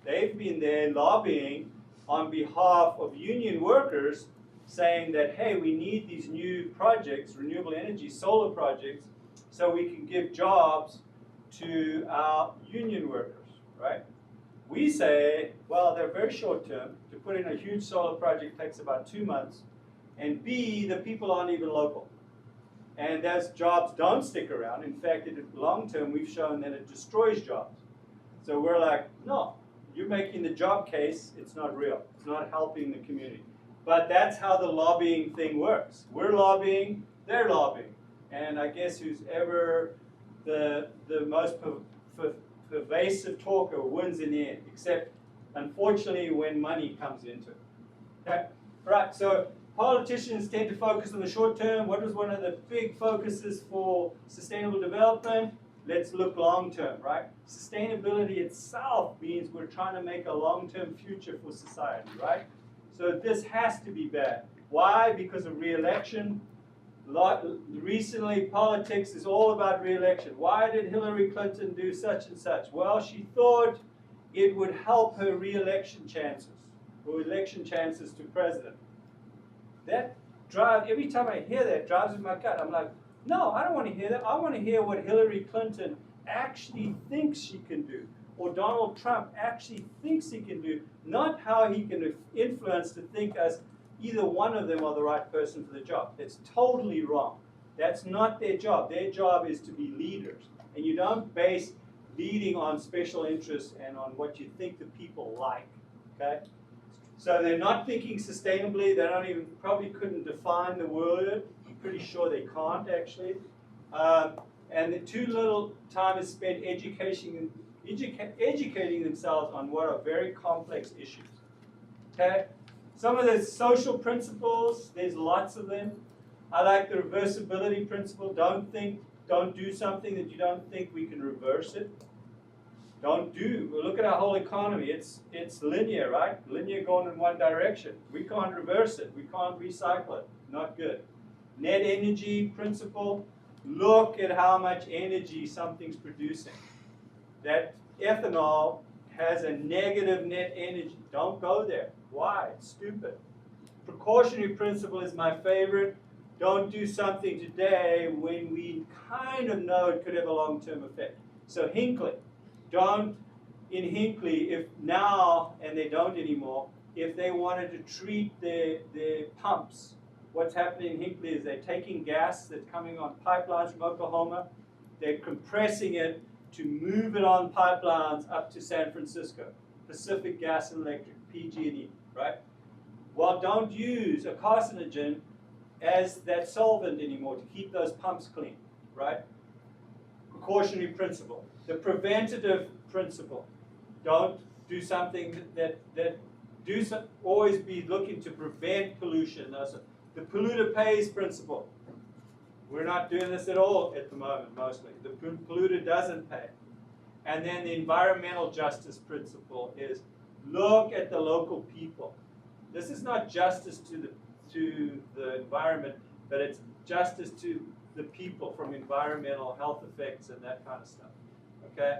They've been there lobbying on behalf of union workers, saying that, hey, we need these new projects, renewable energy, solar projects, so we can give jobs to our union workers, right? We say, well, they're very short term. To put in a huge solar project takes about 2 months. And B, the people aren't even local. And those jobs don't stick around. In fact, in the long term, we've shown that it destroys jobs. So we're like, no, you're making the job case, it's not real. It's not helping the community. But that's how the lobbying thing works. We're lobbying, they're lobbying. And I guess who's ever the most pervasive talker wins in the end, except unfortunately when money comes into it. Okay? Right, so politicians tend to focus on the short term. What was one of the big focuses for sustainable development? Let's look long term, right? Sustainability itself means we're trying to make a long-term future for society, right? So this has to be bad. Why? Because of re-election. Recently, politics is all about re-election. Why did Hillary Clinton do such and such? Well, she thought it would help her re-election chances, or election chances to president. That drives, every time I hear that, drives me my gut. I'm like, no, I don't want to hear that. I want to hear what Hillary Clinton actually thinks she can do, or Donald Trump actually thinks he can do, not how he can influence to think as either one of them are the right person for the job. That's totally wrong. That's not their job. Their job is to be leaders. And you don't base leading on special interests and on what you think the people like, okay? So they're not thinking sustainably. They don't even, probably couldn't define the word. I'm pretty sure they can't actually. And the too little time is spent educating themselves on what are very complex issues, okay? Some of the social principles, there's lots of them. I like the reversibility principle. Don't do something that you don't think we can reverse it. Don't do. Well, look at our whole economy. It's linear, right? Linear going in one direction. We can't reverse it. We can't recycle it. Not good. Net energy principle. Look at how much energy something's producing. That ethanol has a negative net energy. Don't go there. Why? It's stupid. Precautionary principle is my favorite. Don't do something today when we kind of know it could have a long-term effect. So Hinckley, don't, in Hinckley, if now, and they don't anymore, if they wanted to treat their pumps, what's happening in Hinckley is they're taking gas that's coming on pipelines from Oklahoma, they're compressing it to move it on pipelines up to San Francisco, Pacific Gas and Electric, PG&E, right? Well, don't use a carcinogen as that solvent anymore to keep those pumps clean, right? Precautionary principle. The preventative principle. Don't do something always be looking to prevent pollution. The polluter pays principle. We're not doing this at all at the moment, mostly. The polluter doesn't pay. And then the environmental justice principle is look at the local people. This is not justice to the environment, but it's justice to the people from environmental health effects and that kind of stuff. Okay?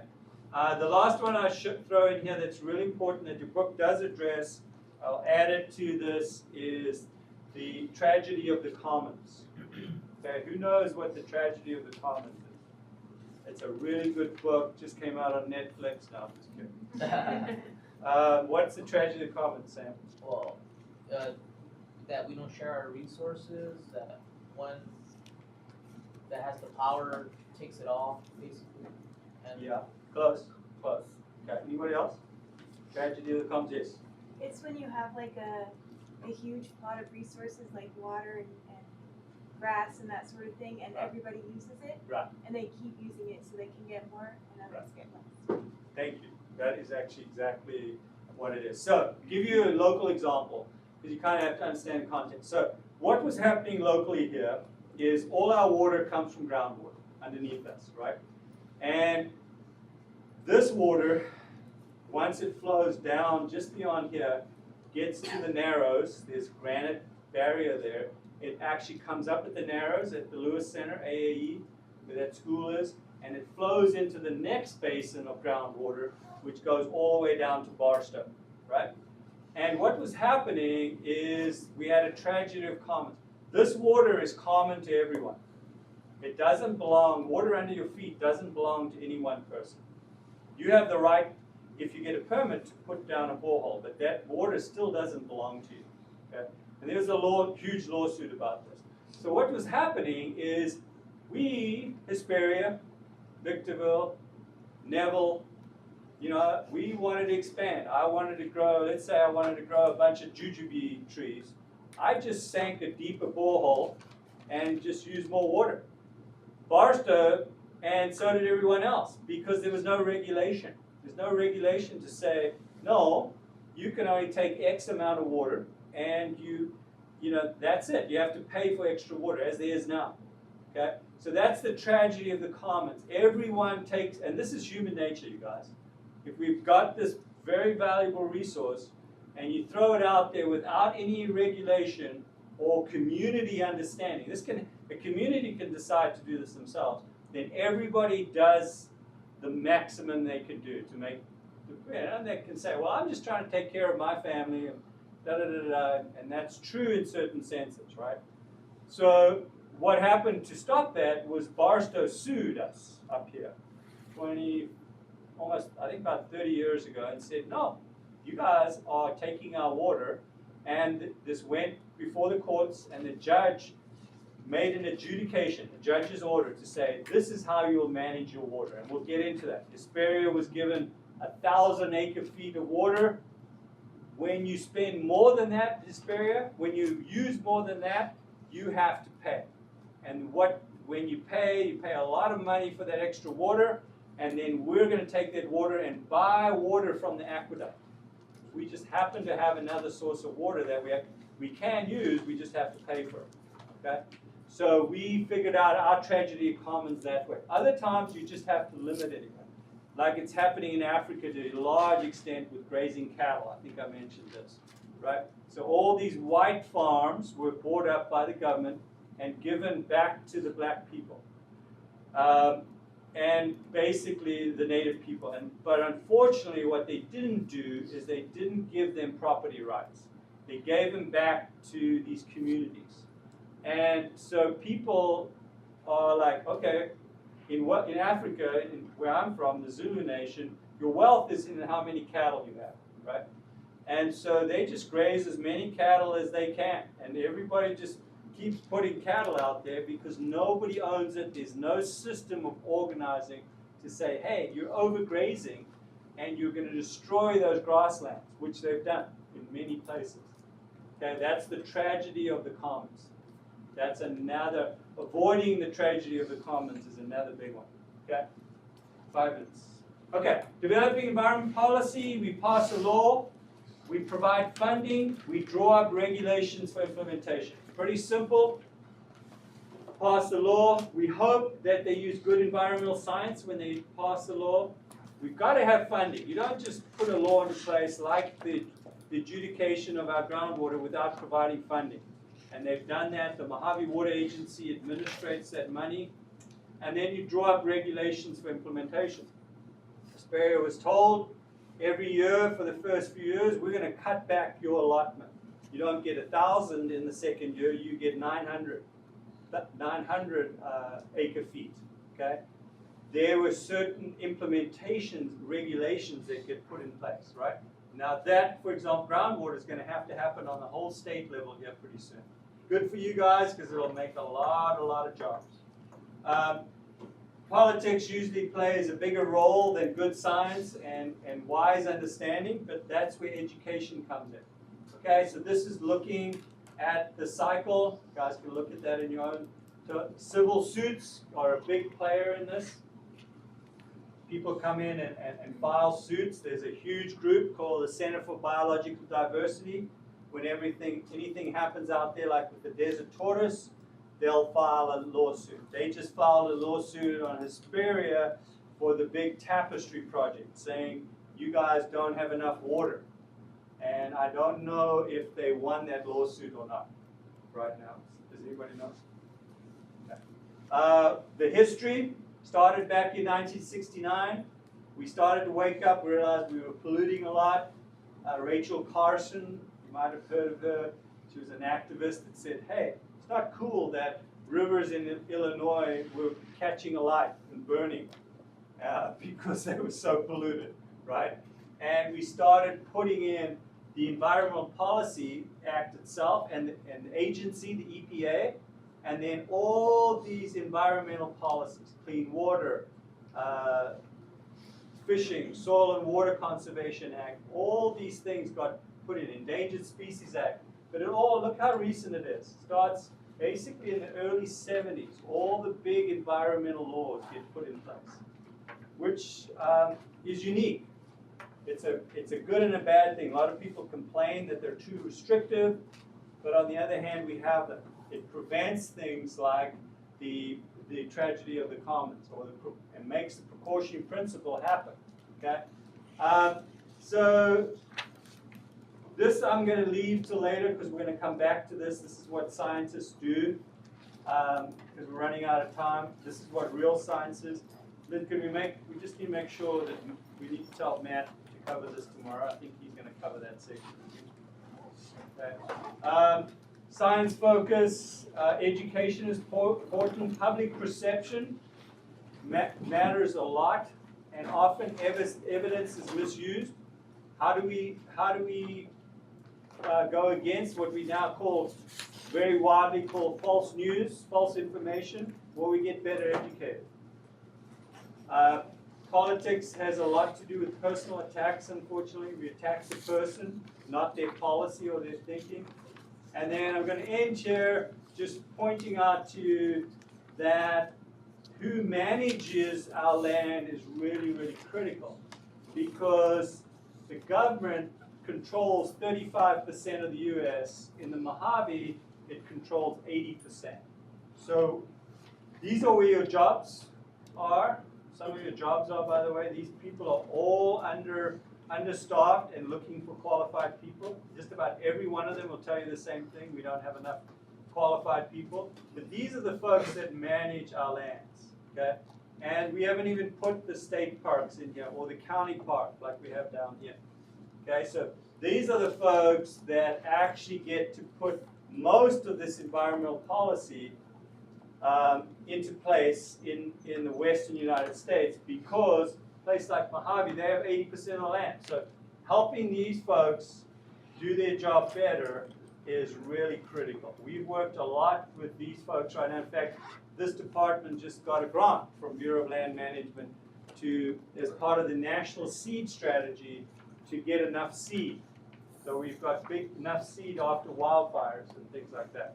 The last one I should throw in here that's really important that your book does address, I'll add it to this, is the tragedy of the commons. Okay, who knows what the tragedy of the commons is? It's a really good book, just came out on Netflix now. Just kidding. What's the tragedy of the commons, Sam? Well, that we don't share our resources, that one that has the power takes it all, basically. And Yeah, close. Okay, anybody else? Tragedy of the commons, yes. It's when you have like a huge plot of resources like water and grass and that sort of thing, and Right. everybody uses it, Right. and they keep using it so they can get more, and others get less. Thank you. That is actually exactly what it is. So, to give you a local example, because you kind of have to understand context. So, what was happening locally here is all our water comes from groundwater underneath us, right? And this water, once it flows down just beyond here, gets to the Narrows, there's granite barrier there, it actually comes up at the Narrows at the Lewis Center, AAE, where that school is, and it flows into the next basin of groundwater, which goes all the way down to Barstow, right? And what was happening is we had a tragedy of commons. This water is common to everyone. It doesn't belong, water under your feet doesn't belong to any one person. You have the right, if you get a permit, to put down a borehole, but that water still doesn't belong to you, okay? And there's a huge lawsuit about this. So what was happening is we, Hesperia, Victorville, Neville, we wanted to expand. I wanted to grow, let's say I wanted to grow a bunch of jujube trees. I just sank a deeper borehole and just used more water. Barstow, and so did everyone else, because there was no regulation. There's no regulation to say, no, you can only take X amount of water, and that's it. You have to pay for extra water, as there is now. Okay? So that's the tragedy of the commons. Everyone takes, and this is human nature, you guys. If we've got this very valuable resource, and you throw it out there without any regulation or community understanding, a community can decide to do this themselves, then everybody does the maximum they can do to make, and they can say, well, I'm just trying to take care of my family, and and that's true in certain senses, right? So what happened to stop that was Barstow sued us up here, I think about 30 years ago, and said, no, you guys are taking our water, and this went before the courts, and the judge made an adjudication, a judge's order to say, this is how you'll manage your water, and we'll get into that. Hesperia was given 1,000 acre-feet of water. When you spend more than that, Hesperia, when you use more than that, you have to pay. And when you pay a lot of money for that extra water, and then we're going to take that water and buy water from the aqueduct. We just happen to have another source of water that we can use, we just have to pay for it. Okay? So we figured out our tragedy of commons that way. Other times you just have to limit it. Like it's happening in Africa to a large extent with grazing cattle. I think I mentioned this, right? So all these white farms were bought up by the government and given back to the black people. And basically the native people. But unfortunately what they didn't do is they didn't give them property rights. They gave them back to these communities. And so people are like, okay, in Africa, where I'm from, the Zulu nation, your wealth is in how many cattle you have, right? And so they just graze as many cattle as they can. And everybody just keeps putting cattle out there because nobody owns it. There's no system of organizing to say, hey, you're overgrazing and you're going to destroy those grasslands, which they've done in many places. Okay, that's the tragedy of the commons. That's another, avoiding the tragedy of the commons is another big one. Okay, 5 minutes. Okay, developing environment policy, we pass a law, we provide funding, we draw up regulations for implementation. Pretty simple. Pass the law. We hope that they use good environmental science when they pass the law. We've got to have funding. You don't just put a law into place like the adjudication of our groundwater without providing funding. And they've done that. The Mojave Water Agency administrates that money. And then you draw up regulations for implementation. Hesperia was told every year for the first few years, we're going to cut back your allotment. You don't get 1,000 in the second year, you get 900 acre-feet, okay? There were certain implementations, regulations that get put in place, right? Now that, for example, groundwater is going to happen on the whole state level here pretty soon. Good for you guys because it'll make a lot of jobs. Politics usually plays a bigger role than good science and wise understanding, but that's where education comes in. Okay, so this is looking at the cycle. You guys can look at that in your own. So civil suits are a big player in this. People come in and file suits. There's a huge group called the Center for Biological Diversity. When anything happens out there, like with the desert tortoise, they'll file a lawsuit. They just filed a lawsuit on Hesperia for the big tapestry project, saying you guys don't have enough water. And I don't know if they won that lawsuit or not right now. Does anybody know? Okay. The history started back in 1969. We started to wake up, realized we were polluting a lot. Rachel Carson, you might have heard of her. She was an activist that said, hey, it's not cool that rivers in Illinois were catching alight and burning because they were so polluted, right? And we started putting in the Environmental Policy Act itself and the agency, the EPA, and then all these environmental policies, clean water, fishing, soil and water conservation act, all these things got put in, Endangered Species Act. But it all, look how recent it is. Starts basically in the early 70s. All the big environmental laws get put in place, which is unique. It's a good and a bad thing. A lot of people complain that they're too restrictive, but on the other hand, we have them. It prevents things like the tragedy of the commons, and makes the precautionary principle happen. Okay, so this I'm going to leave till later because we're going to come back to this. This is what scientists do because we're running out of time. This is what real science is. Then we just need to make sure that we need to tell Matt to cover this tomorrow. I think he's going to cover that section. Okay. Science focus, education is important. Public perception matters a lot, and often evidence is misused. How do we go against what we now call, very widely called false news, false information? Will we get better educated? Politics has a lot to do with personal attacks, unfortunately. We attack the person, not their policy or their thinking. And then I'm going to end here just pointing out to you that who manages our land is really, really critical, because the government controls 35% of the U.S. In the Mojave, it controls 80%. So these are where your jobs are. Some of your jobs are, by the way. These people are all understaffed and looking for qualified people. Just about every one of them will tell you the same thing. We don't have enough qualified people. But these are the folks that manage our lands, okay? And we haven't even put the state parks in here or the county park like we have down here. Okay, so these are the folks that actually get to put most of this environmental policy into place in the western United States, because a place like Mojave, they have 80% of the land. So helping these folks do their job better is really critical. We've worked a lot with these folks right now. In fact, this department just got a grant from Bureau of Land Management as part of the national seed strategy, to get enough seed. So we've got enough seed after wildfires and things like that.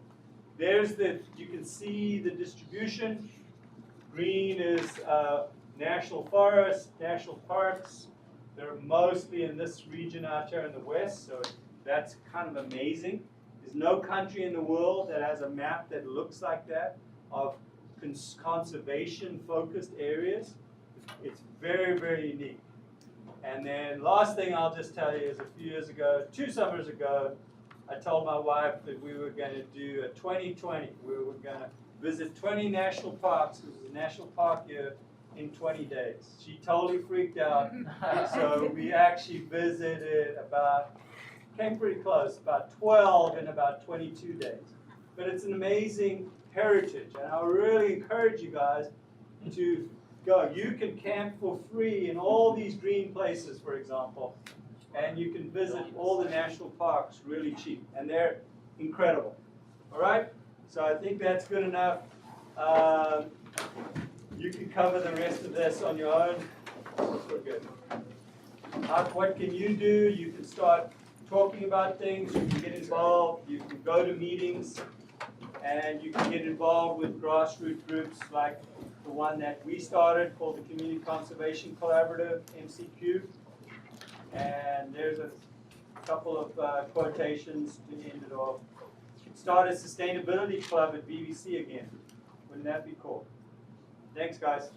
You can see the distribution. Green is national forests, national parks. They're mostly in this region out here in the west, so that's kind of amazing. There's no country in the world that has a map that looks like that of conservation-focused areas. It's very, very unique. And then last thing I'll just tell you is a few years ago, 2 summers ago, I told my wife that we were going to do a 2020. We were going to visit 20 national parks. It was a national park year in 20 days. She totally freaked out. So we actually visited came pretty close, about 12 in about 22 days. But it's an amazing heritage, and I really encourage you guys to go. You can camp for free in all these green places, for example, and you can visit all the national parks really cheap, and they're incredible. All right? So I think that's good enough. You can cover the rest of this on your own. We're good. What can you do? You can start talking about things. You can get involved. You can go to meetings, and you can get involved with grassroots groups like the one that we started called the Community Conservation Collaborative, MCQ. And there's a couple of quotations to end it off. Start a sustainability club at BBC again. Wouldn't that be cool? Thanks, guys.